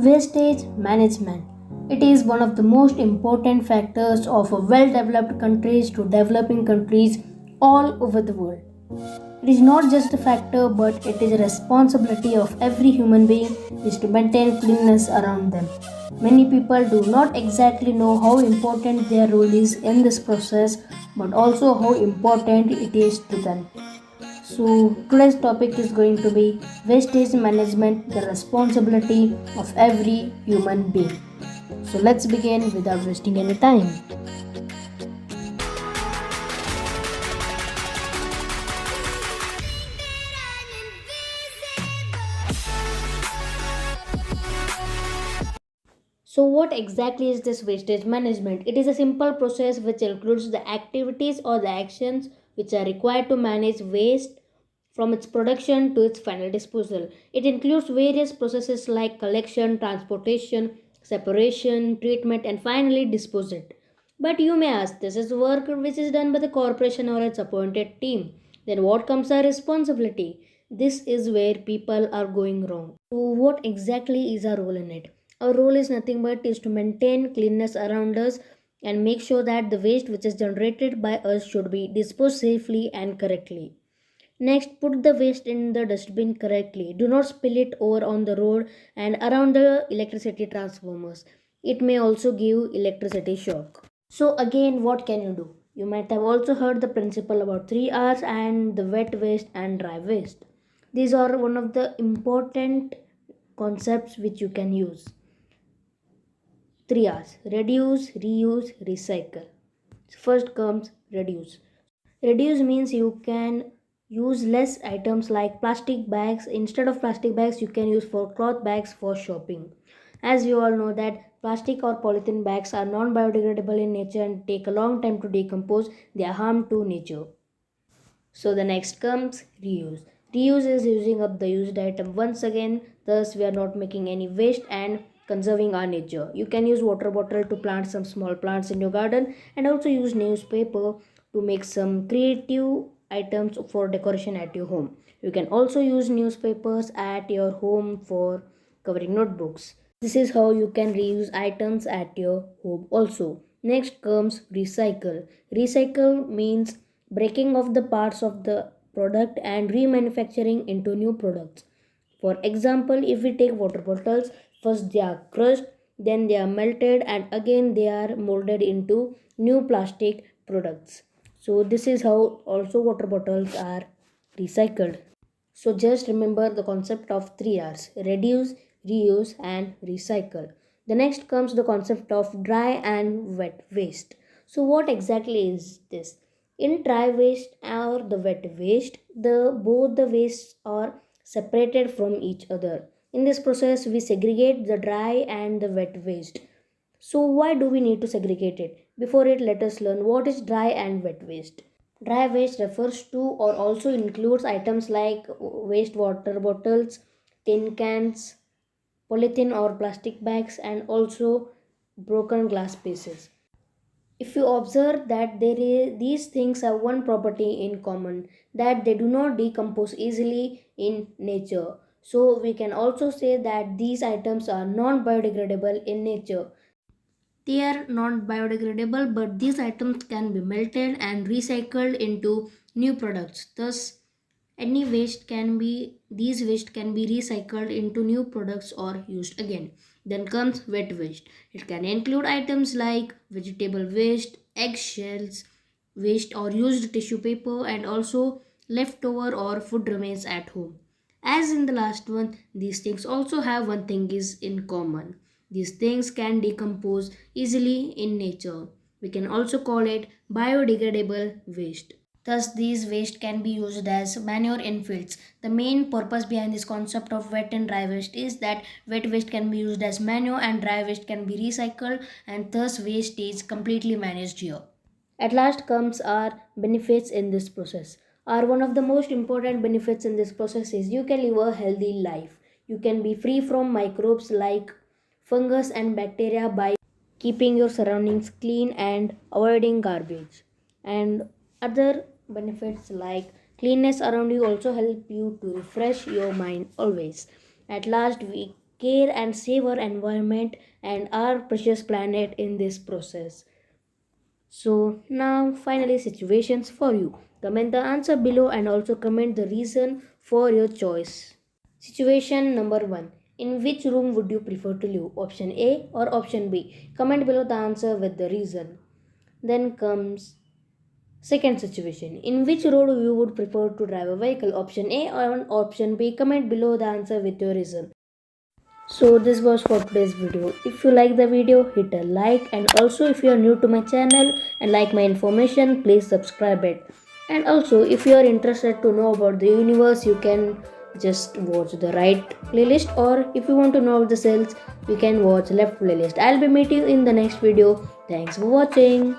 Wastage management. It is one of the most important factors of a well-developed countries to developing countries all over the world. It is not just a factor, but it is a responsibility of every human being is to maintain cleanliness around them. Many people do not exactly know how important their role is in this process, but also how important it is to them. So, today's topic is going to be wastage management, the responsibility of every human being. So, let's begin without wasting any time. So, what exactly is this wastage management? It is a simple process which includes the activities or the actions which are required to manage waste from its production to its final disposal. It includes various processes like collection, transportation, separation, treatment, and finally disposal. But you may ask, this is work which is done by the corporation or its appointed team. Then what comes our responsibility? This is where people are going wrong. So what exactly is our role in it? Our role is nothing but is to maintain cleanness around us and make sure that the waste which is generated by us should be disposed safely and correctly. Next, put the waste in the dustbin correctly. Do not spill it over on the road and around the electricity transformers. It may also give electricity shock. So, again, what can you do? You might have also heard the principle about 3 R's and the wet waste and dry waste. These are one of the important concepts which you can use. 3 R's: reduce, reuse, recycle. First comes reduce. Reduce means you can use less items like plastic bags. Instead of plastic bags, you can use for cloth bags for shopping. As we all know that plastic or polythene bags are non-biodegradable in nature and take a long time to decompose. They are harm to nature. So the next comes reuse. Reuse is using up the used item once again, thus we are not making any waste and conserving our nature. You can use water bottle to plant some small plants in your garden and also use newspaper to make some creative items for decoration at your home. You can also use newspapers at your home for covering notebooks. This is how you can reuse items at your home also. Next comes recycle. Recycle means breaking off the parts of the product and remanufacturing into new products. For example, if we take water bottles, first they are crushed, then they are melted, and again they are molded into new plastic products. So, this is how also water bottles are recycled. So, just remember the concept of 3 R's: reduce, reuse, and recycle. The next comes the concept of dry and wet waste. So, what exactly is this? In dry waste or the wet waste, the both the wastes are separated from each other. In this process, we segregate the dry and the wet waste. So, why do we need to segregate it? Before it, let us learn what is dry and wet waste. Dry waste refers to or also includes items like waste water bottles, tin cans, polythene or plastic bags, and also broken glass pieces. If you observe that these things have one property in common, that they do not decompose easily in nature. So we can also say that these items are non-biodegradable in nature. They are not biodegradable, but these items can be melted and recycled into new products. Thus, any waste can be these waste can be recycled into new products or used again. Then comes wet waste. It can include items like vegetable waste, eggshells, waste or used tissue paper, and also leftover or food remains at home. As in the last one, these things also have one thing is in common. These things can decompose easily in nature. We can also call it biodegradable waste. Thus, these waste can be used as manure in fields. The main purpose behind this concept of wet and dry waste is that wet waste can be used as manure and dry waste can be recycled, and thus waste is completely managed here. At last comes our benefits in this process. Our one of the most important benefits in this process is you can live a healthy life. You can be free from microbes like fungus and bacteria by keeping your surroundings clean and avoiding garbage. And other benefits like cleanness around you also help you to refresh your mind always. At last, we care and save our environment and our precious planet in this process. So now finally situations for you. Comment the answer below and also comment the reason for your choice. Situation number 1. In which room would you prefer to live? Option A or option B? Comment below the answer with the reason. Then comes second situation. In which road you would prefer to drive a vehicle? Option A or option B? Comment below the answer with your reason. So this was for today's video. If you like the video, hit a like, and also if you are new to my channel and like my information, please subscribe it. And also if you are interested to know about the universe, you can just watch the right playlist, or if you want to know the cells, you can watch left playlist. I'll be meeting you in the next video. Thanks for watching.